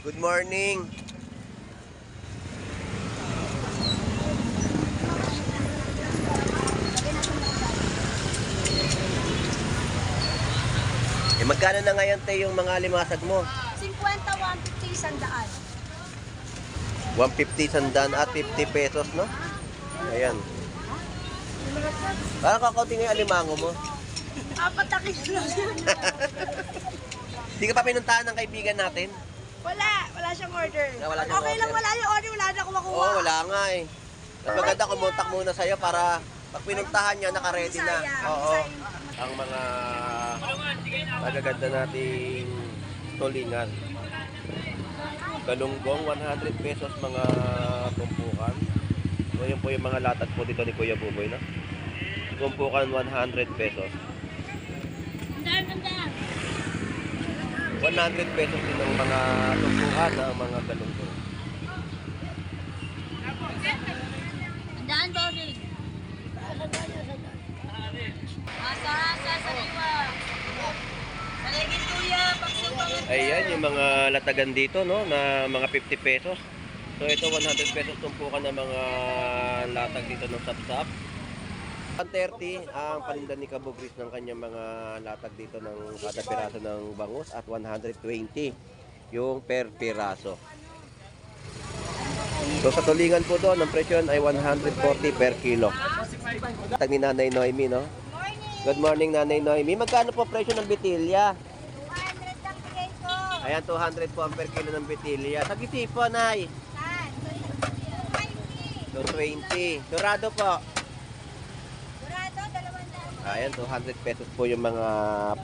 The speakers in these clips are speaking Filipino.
Good morning. Magkano na ngayon tayo yung mga limasag mo? 50, 150, 100. 150 sandaan at 50 pesos, no? Ayan. Parang kakaunti nga yung alimango mo. 4 kilo lang yun. Hindi ka pa pinuntahan ng kaibigan natin? Wala siyang order. Wala siyang Okay lang, order. wala yung order, wala na akong makuha. Oo, wala nga eh. Mas maganda kumontak muna sa'yo para pag pinuntahan niya, naka-ready na. Oo. Ang mga magaganda nating tulingan. Galunggong, 100 pesos mga tumpukan. So, yun po yung mga latag po dito ni Kuya Buboy, no? Tumpukan, 100 pesos. 100 pesos din ang mga tumpukan ng mga galunggong. Andaan ba rin? Asa, sariwa. Saligid kuya, pagsubang. Ayan, yung mga latagan dito, no, na mga 50 pesos. So, ito 100 pesos tumpukan ng mga latag dito ng sapsap. 130 ang paninda ni Kabugris ng kanyang mga latag dito ng kada piraso ng bangus at 120 yung per piraso. So, sa tulingan po doon, ang presyon ay 140 per kilo. Latag ni Nanay Noemi, no? Good morning, Nanay Noemi. Magkano po presyo ng bitilya? 200 lang bigay ko. Ayan, 200 po ang per kilo ng bitilya. Sa gisipo, Nay. Saan? 220. Dorado po. Dorado, 200. Ayan, 200 pesos po yung mga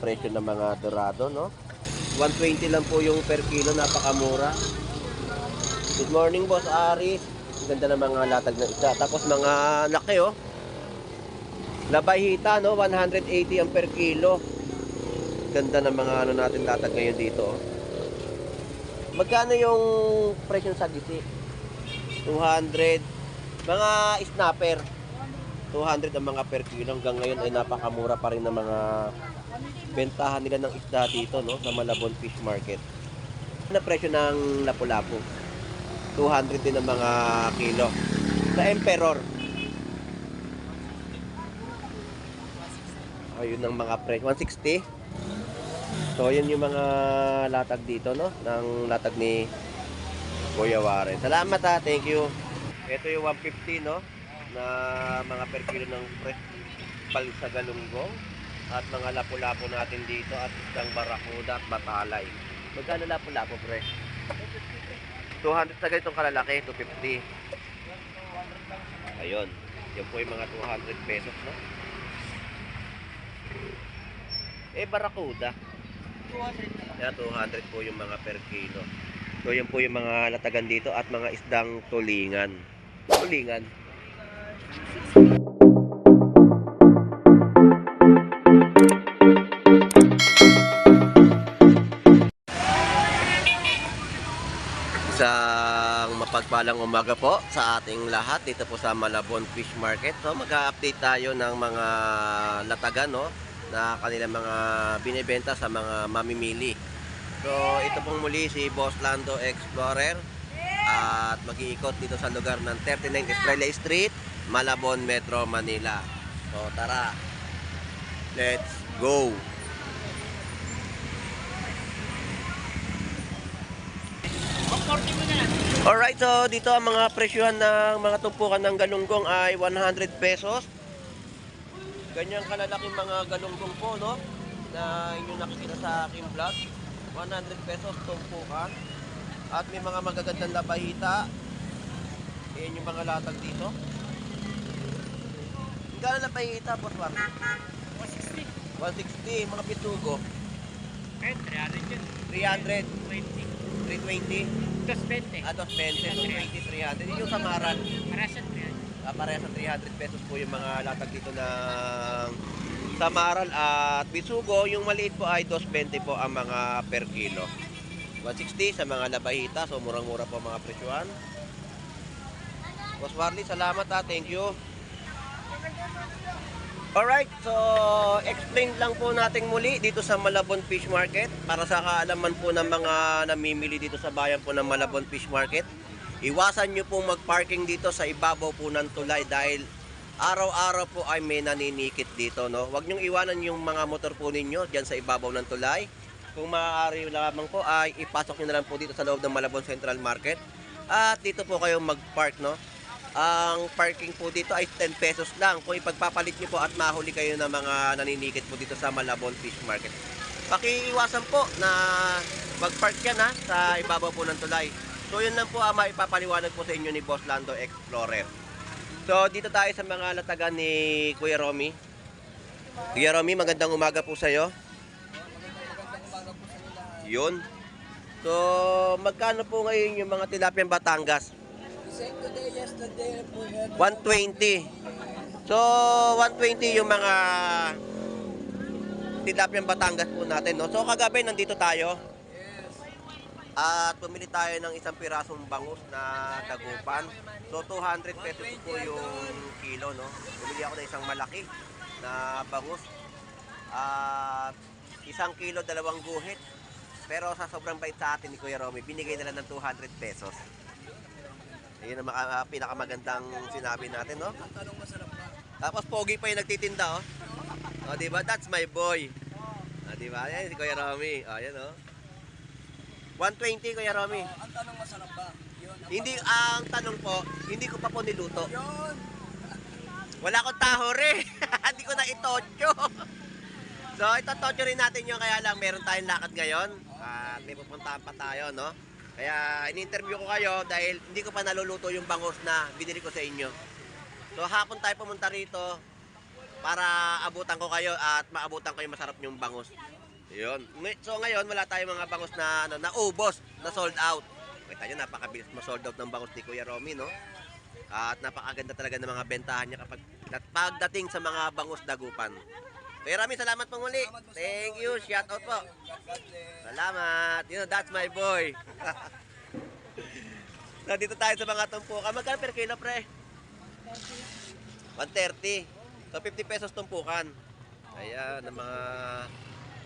presyo ng mga dorado, no? 120 lang po yung per kilo, napakamura. Good morning, Boss Aris. Ang ganda ng mga latag ng isda. Tapos mga laki, oh. Labayhita, no? 180 ang per kilo. Ganda ng mga ano natin latag ngayon dito, oh. Magkano yung presyo sa gisi? 200. Mga snapper. 200 ang mga per kilo. Hanggang ngayon ay napakamura pa rin ng mga bentahan nila ng isda dito, no? Sa Malabon Fish Market. Ano presyo ng lapu-lapu? 200 din ang mga kilo. Sa Emperor. Ayun ang mga presyo. 160. So, yun yung mga latag dito, no? Ng latag ni Kuya Warren. Salamat ha. Thank you. Ito yung 150, no? Na mga per kilo ng fresh pal sa galunggong. At mga lapu-lapu natin dito. At isang barakuda at batalay. Magkano lapu-lapu, pre? 200 sa ganitong kalalaki. 250. Ayun. Yan po yung mga 200 pesos, no? Eh, barakuda. Yan, 200 po yung mga per kilo. So, yan po yung mga latagan dito at mga isdang tulingan. Tulingan. Isang mapagpalang umaga po sa ating lahat dito po sa Malabon Fish Market. So, mag-update tayo ng mga latagan, no? Na kanilang mga binibenta sa mga mamimili. So, ito pong muli si Boss Lando Explorer at mag-iikot dito sa lugar ng 39 Estrella Street, Malabon, Metro Manila. So, tara. Let's go. Alright, so dito ang mga presyuhan ng mga tumpukan ng galunggong ay 100 pesos. Ganyang kalalaking mga galunggong po, no? Na inyong nakikita sa aking vlog. 100 pesos tumpukan. At may mga magagandang labahita. Ayan yung mga latag dito. Magkano labahita, Boss Juan? 160. 160, mga pitugo. 300 yun. 300. 20. 320. 220. 220, 220, 300. Yun yung samaran. Para sa 300. Pareha sa 300 pesos po yung mga latag dito ng samaral at bisugo. Yung maliit po ay 220 po ang mga per kilo. 160 sa mga labahita. So murang-mura po mga presyuhan. Boss Warley, salamat ha. Thank you. Alright, so explain lang po natin muli dito sa Malabon Fish Market para sa kaalaman po ng mga namimili dito sa bayan po ng Malabon Fish Market. Iwasan nyo po mag-parking dito sa ibabaw po ng tulay dahil araw-araw po ay may naninikit dito, no? Huwag nyong iwanan yung mga motor po ninyo dyan sa ibabaw ng tulay. Kung maaari lamang po ay ipasok nyo na lang po dito sa loob ng Malabon Central Market. At dito po kayo mag-park, no? Ang parking po dito ay 10 pesos lang kung ipagpapalit nyo po at mahuli kayo ng mga naninikit po dito sa Malabon Fish Market. Pakiiwasan po na mag-park yan ha, sa ibabaw po ng tulay. So yun lang po ang maipapaliwanag po sa inyo ni Boss Lando Explorer. So dito tayo sa mga latagan ni Kuya Romy. Kuya Romy, magandang umaga po sa iyo. Yun. So magkano po ngayon yung mga tilapiyang Batangas? Yesterday po yan. 120. So 120 yung mga tilapiyang Batangas po natin, no? So kagabi nandito tayo. At pumili tayo ng isang pirasong bangus na dagupan. So 200 pesos po yung kilo, no? Bumili ako ng isang malaki na bangus. At isang kilo, 2 guhit. Pero sa sobrang bait sa atin ni Kuya Romy, binigay na lang ng 200 pesos. Ayun ang pinakamagandang sinabi natin, no? Tapos pogi pa yung nagtitinda, oh. O, diba? That's my boy. O, diba? Ayan si Kuya Romy. O, ayan, oh. 120, Kuya Romy. Ang tanong, masarap ba? Yun. Hindi, ang tanong po, hindi ko pa po niluto. Yun. Wala akong tahore. Hindi ko na itotyo. So, itotyo rin natin yun. Kaya lang, meron tayong lakad ngayon. At may pupuntahan pa tayo, no? Kaya, in-interview ko kayo dahil hindi ko pa naluluto yung bangus na binili ko sa inyo. So, hapon tayo pumunta rito para abutan ko kayo at maabutan ko yung masarap yung bangus. Yun. So, ngayon, wala tayong mga bangus na, naubos, na sold out. Kita nyo, napakabilis ma-sold out ng bangus ni Kuya Romy, no? At napakaganda talaga ng mga bentahan niya kapag pagdating sa mga bangus dagupan. Kuya Romy, salamat po muli. Thank you. Shout out po. Salamat. You know, that's my boy. So, dito tayo sa mga tumpukan. Magkano per kilo, pre? 130. So, 50 pesos tumpukan. Ayan, ang mga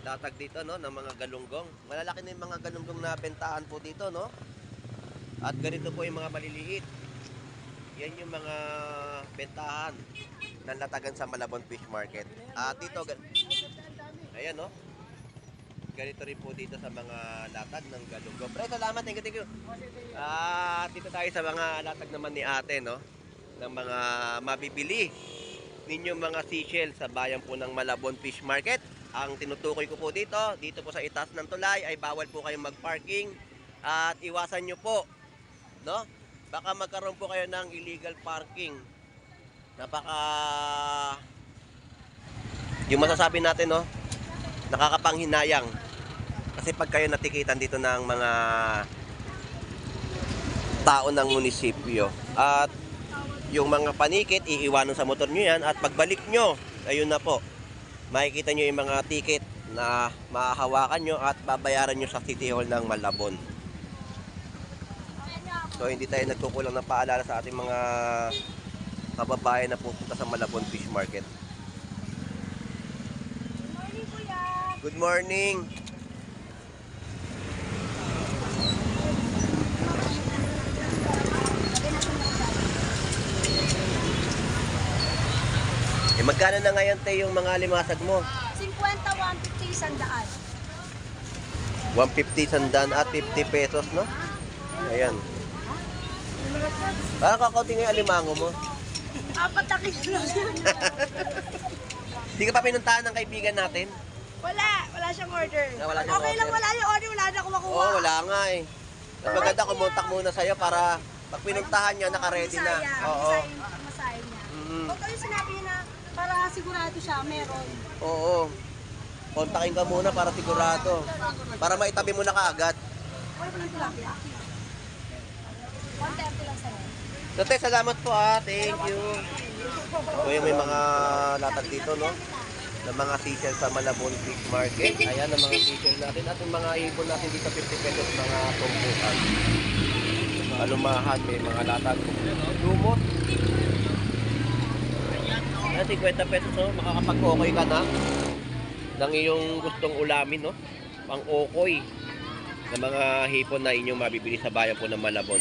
latag dito, no? Ng mga galunggong. Malalaki na yung mga galunggong na bentahan po dito, no? At ganito po yung mga maliliit. Yan yung mga bentahan ng latagan sa Malabon Fish Market. At dito, ayan, no? Ganito rin po dito sa mga latag ng galunggong. Pre, salamat. Thank you. At dito tayo sa mga latag naman ni ate, no? Ng mga mabibili ninyong mga seashell sa bayan po ng Malabon Fish Market. Ang tinutukoy ko po dito po sa itaas ng tulay ay bawal po kayong mag-parking at iwasan nyo po, no? Baka magkaroon po kayo ng illegal parking. Yung masasabi natin, no? Nakakapanghinayang. Kasi pag kayo natikitan dito ng mga tao ng munisipyo at yung mga panikit, iiwanan sa motor nyo yan at pagbalik nyo, ayun na po, makikita nyo yung mga ticket na mahahawakan nyo at babayaran nyo sa City Hall ng Malabon. So hindi tayo nagkukulang ng paalala sa ating mga kababayan na pupunta sa Malabon Fish Market. Good morning. Magkano na ngayon tayo yung mga limasag mo? 50, 150, sandaan. 150 sandaan at 50 pesos, no? Ayan. Parang kakaunti nga yung alimango mo. 4 na kilo lang yan. Hindi ka pa pinuntahan ng kaibigan natin? Wala siyang order. Wala siyang Okay lang, order. wala yung order, wala na ako makuha. Oo, wala nga eh. Mas maganda kumontak muna sa'yo para pag pinuntahan niya, naka-ready na. Oo. Masaya niya. Mm. Huwag kayo sinabi niya na para sigurado siya, meron. Oo. Kontakin ka muna para sigurado. Para maitabi mo na kaagad. Wala pa lang tilapia. 130 lang sa'yo. So, te, salamat po ah. Thank you. So, yung may mga latag dito, no? Ng mga seashell sa Malabon Fish Market. Ayan, ang mga seashell natin. At yung mga ibon natin dito, 50 pesos, mga tumpukan. Alumahan, may mga latag. Lumot. Kaya 50 pesos, no? Makakapag-okoy ka na ng iyong gustong ulamin, no? Pang-okoy na mga hipon na inyong mabibili sa bayan po ng Malabon.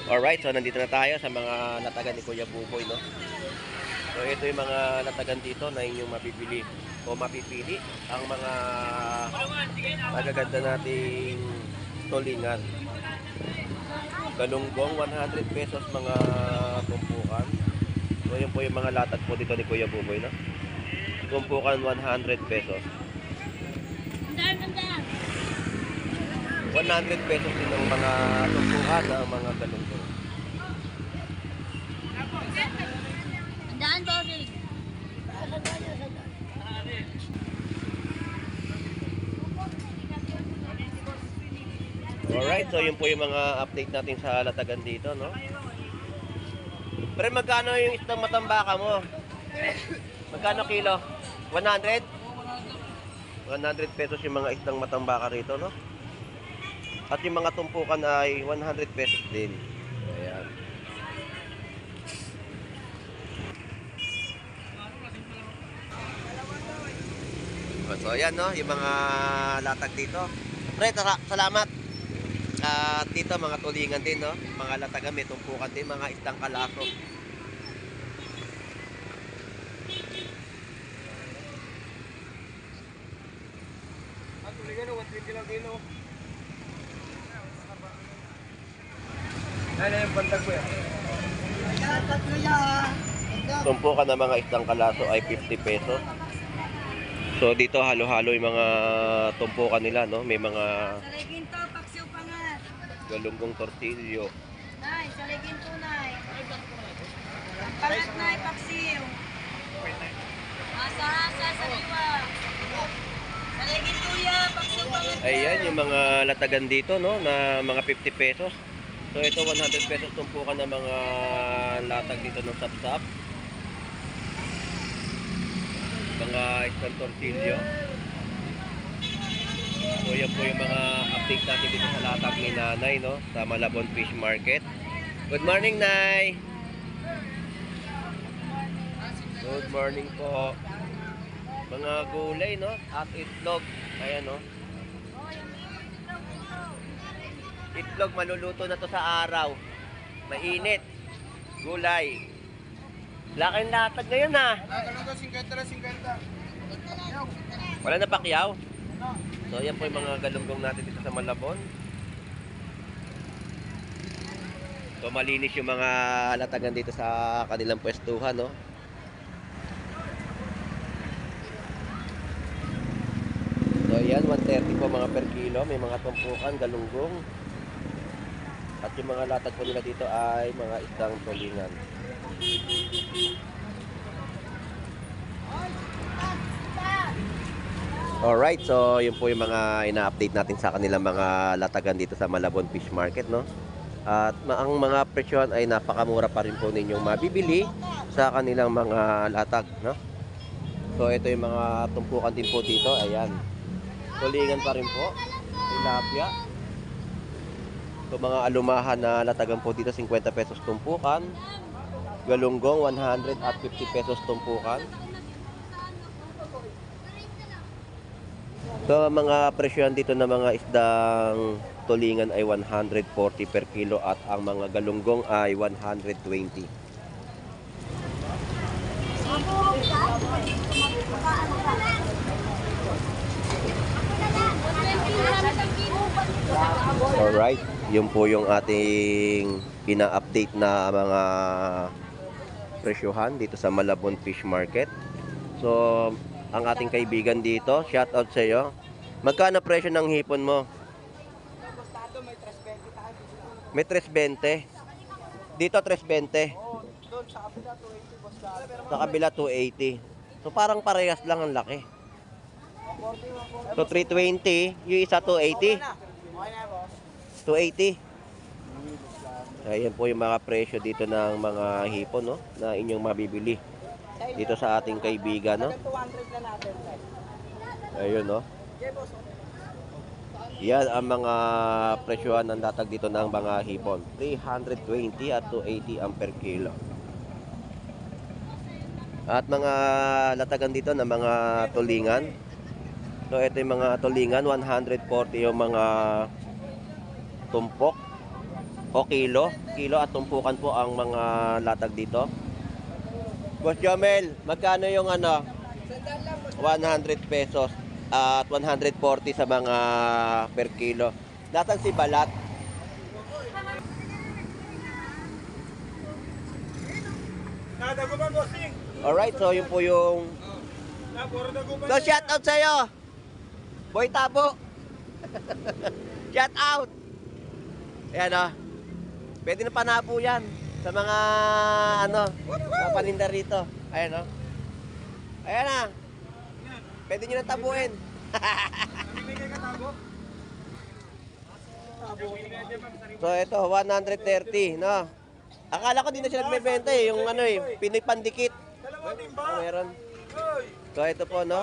Alright, so nandito na tayo sa mga latagan ni Kuya Buboy, no? So ito yung mga latagan dito na inyong mabibili o mapipili ang mga magaganda nating tulingan. Galunggong 100 pesos mga tumpukan. So yun po yung mga latag po dito ni Kuya Buboy, no? Tumpukan 100 pesos. 100 pesos din ang mga tumpukan ng mga galunggong. Andaan, Bossing. Alright, so yun po yung mga update natin sa latagan dito, no? Pero magkano yung isang matambaka mo? Magkano kilo? 100? 100 pesos yung mga isang matambaka rito, no? At yung mga tumpukan ay 100 pesos din. Ayan. So ayan, no, yung mga latag dito. Pre, salamat. At dito mga tulingan din, no, mga latagan, may tumpukan din, mga isdang kalaso. Tulingan, 120 lang kilo. Ano yung bantag ko yan? Tumpukan ng mga isdang kalaso ay 50 pesos. So dito halo-halo yung mga tumpukan nila, no? May mga Salay ginto, paksiw pangat. galunggong tortilyo. Nay, salay ginto, nay. Pangat, nay, paksiw. Asa-asa, saliwa. Salay ginto ya, paksiw pangat. Ayan yung mga latagan dito, no, na mga 50 pesos. So ito 100 pesos tumpukan ng mga latag dito ng sapsap. Mga isang tortilyo. So yan po yung mga update natin dito sa latag ni Nanay, no, sa Malabon Fish Market. Good morning, Nay! Good morning po. Mga gulay, no, at itlog. Ayan, no. Itlog, maluluto na to sa araw. Mainit. Gulay. Laking latag ngayon, ha. Galunggong 50 lang, 50. Wala na pakyaw. So, yan po yung mga galunggong natin dito sa Malabon. So, malinis yung mga latagan dito sa kanilang pwestuhan, no. So, yan, 130 po mga per kilo. May mga tumpukan, galunggong. At yung mga latag po nila dito ay mga isdang tulingan. Alright, so yun po yung mga ina-update natin sa kanilang mga latagan dito sa Malabon Fish Market, no? At ang mga presyon ay napakamura pa rin po ninyong mabibili sa kanilang mga latag, no? So ito yung mga tumpukan din po dito, ayan. Tulingan pa rin po, tilapia. So mga alumahan na latagan po dito, 50 pesos tumpukan. Galunggong, 100 at 50 pesos tumpukan. So mga presyon dito na mga isdang tulingan ay 140 per kilo at ang mga galunggong ay 120. Alright, yun po yung ating ina-update na mga presyohan dito sa Malabon Fish Market. So, ang ating kaibigan dito, shout out sa iyo. Magkano presyo ng hipon mo? May 320. Dito 320. Doon sa kabila 280 boss. Sa kabila 280. So parang parehas lang ang laki. So 320, yung isa 280. Okay na boss. 280. Ayan po yung mga presyo dito ng mga hipon, no, na inyong mabibili dito sa ating kaibigan, no. 200 na natin. Ayun, no. Okay boss. Yan ang mga presyohan ng latag dito ng mga hipon. 320 at 280 ang per kilo. At mga latagan dito na mga tulingan. So ito yung mga tulingan, 140 yung mga tumpok o kilo. Kilo at tumpukan po ang mga latag dito. Boss Jomel, magkano yung ano? 100 pesos at 140 sa mga per kilo. Latag si balat. Nadago ba, bossing? Alright, so yun po yung... Puro dago ba? So shout out sa'yo! Boy Tabo! Shout out! Ayan o. Pwede na panabo yan sa mga ano, mga paninda rito. Ayan o. Ayan na. Pwede nyo na tabuin. Namimigay ka tago? So ito, 130, no? Akala ko di na sila nagbebenta eh, yung ano eh, Pinoy Pandikit. Dalawang timba. Oh, meron. Hoy! So ito po, no?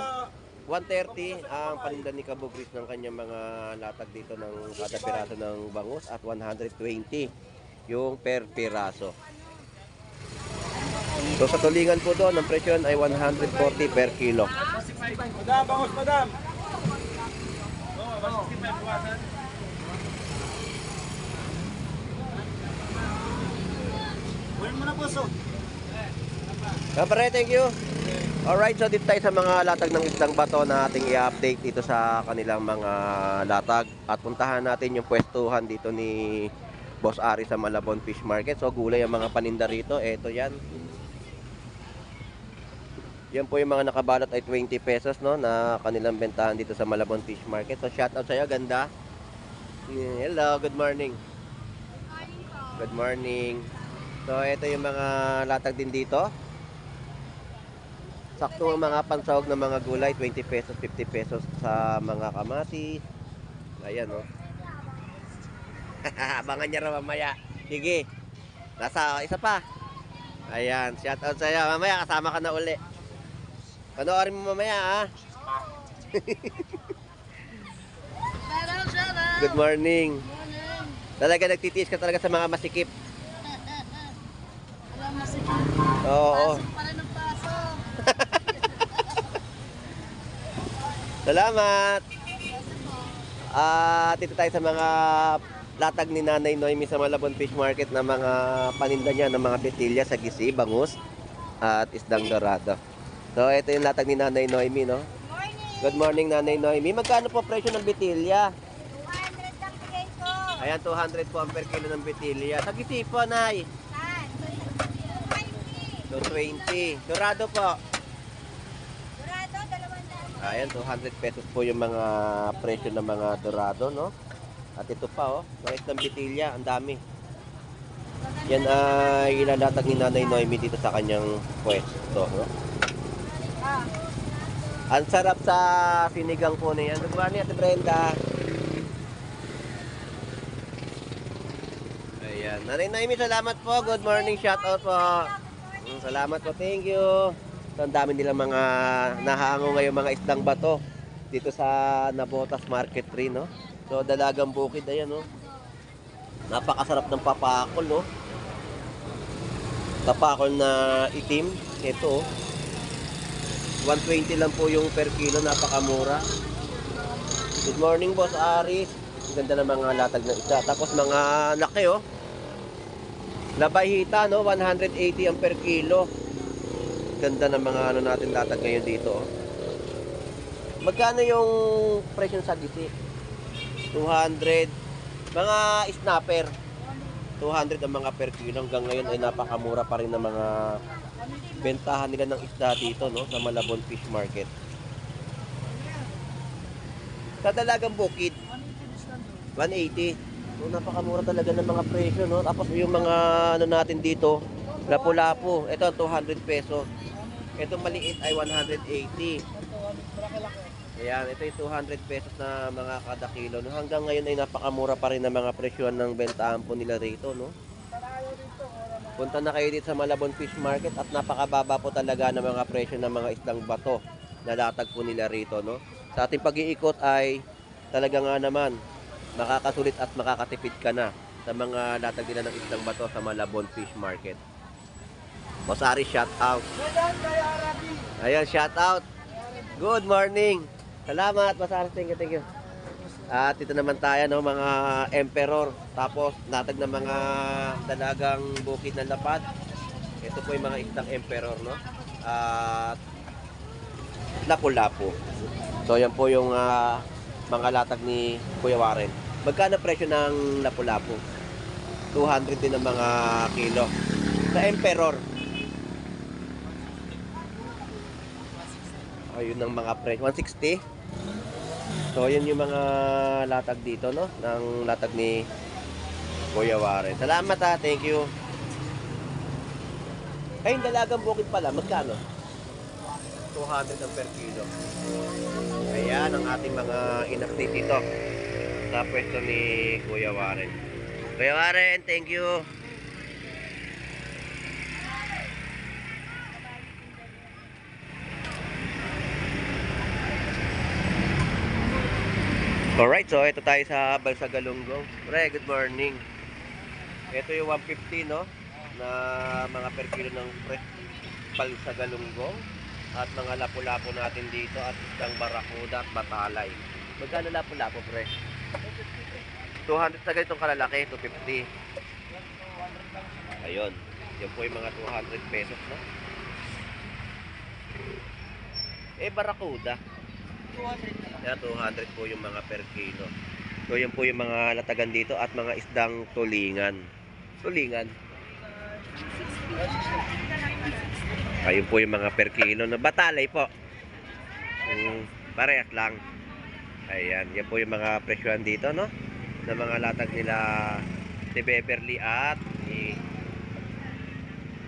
130 ang paninda ni Kabugris ng kanyang mga latag dito ng kada piraso ng bangus at 120 yung per piraso. So sa tulingan po doon, ang presyon ay 140 per kilo. Madam, bangus, madam. Oo, 165 buwasan. Kunin mo na, boss, oh. Kapare, thank you. Alright, so dito tayo sa mga latag ng isdang bato na ating i-update dito sa kanilang mga latag. At puntahan natin yung pwestuhan dito ni Boss Ari sa Malabon Fish Market. So gulay ang mga paninda rito. Eto yan. Yan po yung mga nakabalot ay 20 pesos, no, na kanilang bentahan dito sa Malabon Fish Market. So shout out sa'yo, ganda. Hello, good morning. Good morning. So ito yung mga latag din dito. Sakto ang mga pansahog ng mga gulay, 20 pesos, 50 pesos sa mga kamatis. Ayan, no. Abangan niya raw mamaya. Sige. Nasa isa pa. Ayan, shout out sa'yo. Mamaya kasama ka na uli. Panoorin mo mamaya, ha. Good morning. Talaga nagtitiis ka talaga sa mga masikip. Alam mo, sige. Oo. Pasok pala ng pasok. Salamat. Dito tayo sa mga latag ni Nanay Noemi sa Malabon Fish Market na mga paninda niya ng mga betilya sa gisi, bangus at isdang dorado. So ito yung latag ni Nanay Noemi, no? Morning. Good morning, Nanay Noemi. Magkano po presyo ng betilya? 200 ang bigay ko. Ayan, 200 po ang per kilo ng betilya. Sa gisi po, Nay. Saan? 220. 220. Dorado po. Dorado, 200. Ayan, 200 pesos po yung mga presyo ng mga dorado, no? At ito pa, oh, mga isdang betilya, ang dami. Yan ay ilalatag ni Nanay Noemi dito sa kanyang pwesto, no? Ah, Ang sarap sa sinigang po niyan. Good morning, Ate Brenda. Ayan. Nanay Noemi, salamat po. Good morning, shout out po. Salamat po, thank you. So, ang dami nilang mga nahango ngayon mga isdang bato dito sa Nabotas Market 3, no? So, dalagang bukid, ayan, no? Napakasarap ng papakol, no? Papakol na itim. Ito, oh. 120 lang po yung per kilo, napakamura. Good morning, Boss Ari. Ang ganda ng mga latag ng isda. Tapos mga laki, oh. Labayhita, no? 180 ang per kilo. Ganda ng mga ano natin latag ngayon dito, oh. Magkano yung presyo sa gisi? 200. Mga snapper. 200 ang mga per kilo. Hanggang ngayon ay napakamura pa rin ng mga bentahan nila ng isda dito, no, sa Malabon Fish Market. Sa Dalagang Bukid 180. So, napakamura talaga ng mga presyo, no. Tapos yung mga ano natin dito, lapu-lapu, ito 200 pesos. Itong maliit ay 180. Ayan, ito yung 200 pesos na mga kada kilo, no. Hanggang ngayon ay napakamura pa rin ng mga presyo ng bentahan po nila rito, no. Punta na kayo dito sa Malabon Fish Market at napakababa po talaga ng mga presyo ng mga isdang bato na latag po nila rito, no. Sa ating pag-iikot ay talaga nga naman makakasulit at makakatipid ka na sa mga latag nila ng isdang bato sa Malabon Fish Market. Boss Ari, shout out. Ayan, shout out. Good morning. Salamat, Boss Ari. Thank you, thank you. At ito naman tayo, no, mga emperor. Tapos, natag na mga dalagang bukid ng lapad. Ito po yung mga isdang emperor, no? At lapu-lapu. So, yan po yung mga latag ni Kuya Warren. Magkano presyo ng lapu-lapu? 200 din ang mga kilo. Sa emperor. Ayun ang mga presyo. 160. So, yun yung mga latag dito, no? Ng latag ni Kuya Warren. Salamat ha. Thank you. Ay, yung dalagang bukid pala. Magkano? 200 ang per kilo. Ayan ang ating mga in-update dito sa pwesto ni Kuya Warren. Kuya Warren, thank you. Alright, so ito tayo sa Balsagalunggong. Pre, good morning. Ito yung 150, no? Na mga per kilo ng Balsagalunggong. At mga lapu-lapu natin dito at isang barakuda at batalay. Magkano lapu-lapu, pre? 200 sa ganitong kalalaki, 250. Ayun. Yan po yung mga 200 pesos, no? Eh, barakuda. 200 po yung mga per kilo. So, yan po yung mga latagan dito at mga isdang tulingan. Tulingan. Ayun po yung mga per kilo na batalay po. Parehas lang. Ayan, yan po yung mga presyohan dito, no? Na mga latag nila si Beverly at si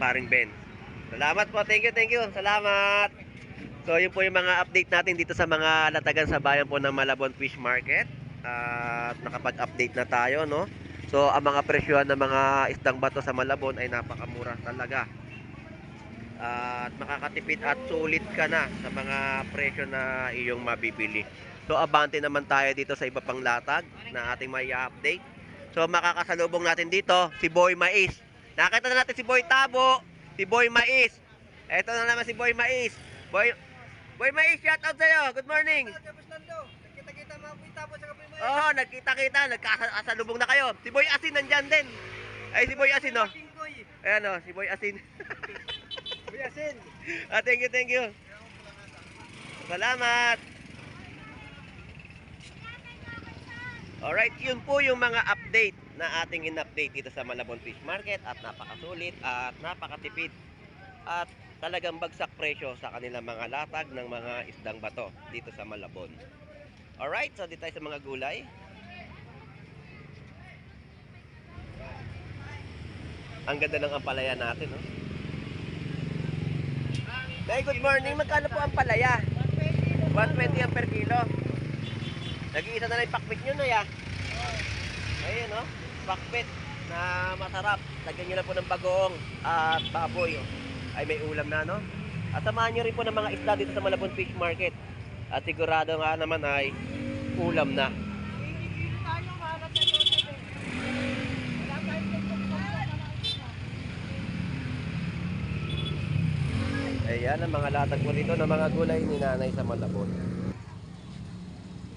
Paring Ben. Salamat po, thank you, thank you. Salamat. So, yun po yung mga update natin dito sa mga latagan sa bayan po ng Malabon Fish Market. At nakapag-update na tayo, no? So, ang mga presyohan ng mga isdang bato sa Malabon ay napakamura talaga. At makakatipid at sulit ka na sa mga presyo na iyong mabibili. So, abante naman tayo dito sa iba pang latag na ating may update. So, makakasalubong natin dito si Boy Mais. Nakita na natin si Boy Tabo, si Boy Mais. Ito na naman si Boy Mais. Boy Mais, shout out sa'yo. Good morning. Kita-kita mga Tabo sa Kapoy Maya. Oo, nagkita-kita. Nagkasalubong na kayo. Si Boy Asin nandyan din. Ay, si Boy Asin, no? Ayan, no? Si Boy Asin. Biyasin. Thank you, thank you. Salamat. Alright, yun po yung mga update na ating in-update dito sa Malabon Fish Market at napakasulit at napakatipid at talagang bagsak presyo sa kanilang mga latag ng mga isdang bato dito sa Malabon. Alright, so dito tayo sa mga gulay. Ang ganda ng ampalaya natin, no? Hey, good morning. Magkano po ang palaya? 120 ang per kilo. Nag-iisa na lang yung pakpit nyo, no, ya? Ayun, no? Pakpit na masarap. Lagyan nyo na po ng bagoong at baboy. Ay, may ulam na, no? At samahan nyo rin po ng mga isda dito sa Malabon Fish Market. At sigurado nga naman ay ulam na. Ayan ang mga latag po dito ng mga gulay ni Nanay sa Malabon.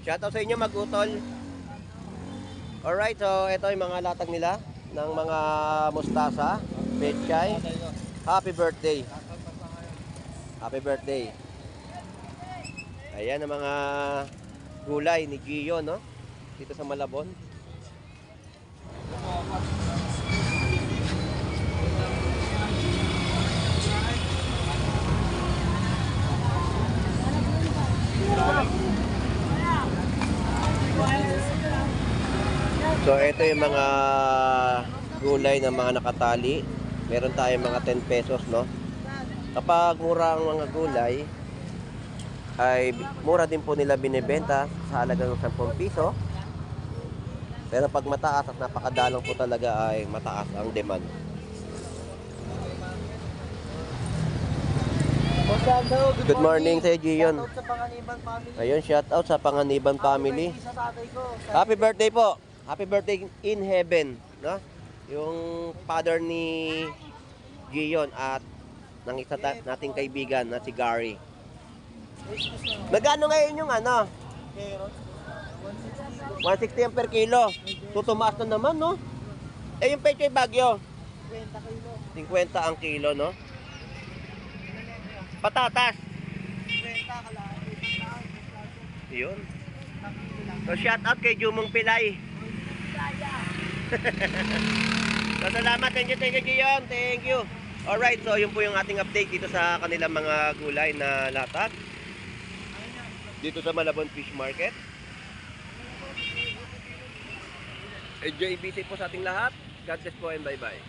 Shoutout sa inyo, mag-utol. Alright, so ito yung mga latag nila ng mga mustasa, pechay. Happy birthday. Happy birthday. Ayan ang mga gulay ni Gio, no? Dito sa Malabon. So ito yung mga gulay na mga nakatali. Meron tayong mga 10 pesos, no? Kapag mura ang mga gulay, ay mura din po nila binibenta sa halagang 10 piso. Pero pag mataas at napakadalang po talaga ay mataas ang demand. Good morning sa Gion. Sa Panganiban family. Ayun, shout out sa Panganiban family. Sa tatay ko. Happy birthday po. Happy birthday in heaven, no? Yung father ni Gion at ng isa nating kaibigan na si Gary. Magkano ngayon yung ano? Carrots. 160 ang per kilo. Tutumaas na naman, no? Eh, yung Pechay Bagyo, 20 kilo. 50 ang kilo, no? Patatas. 20 kalahati. Yun. So, shout out kay Jumong Pilay. So, salamat. Thank you, Gion. Thank you. Alright, so yun po yung ating update dito sa kanilang mga gulay na latag. Dito sa Malabon Fish Market. Enjoy visit po sa ating lahat. God bless po and bye-bye.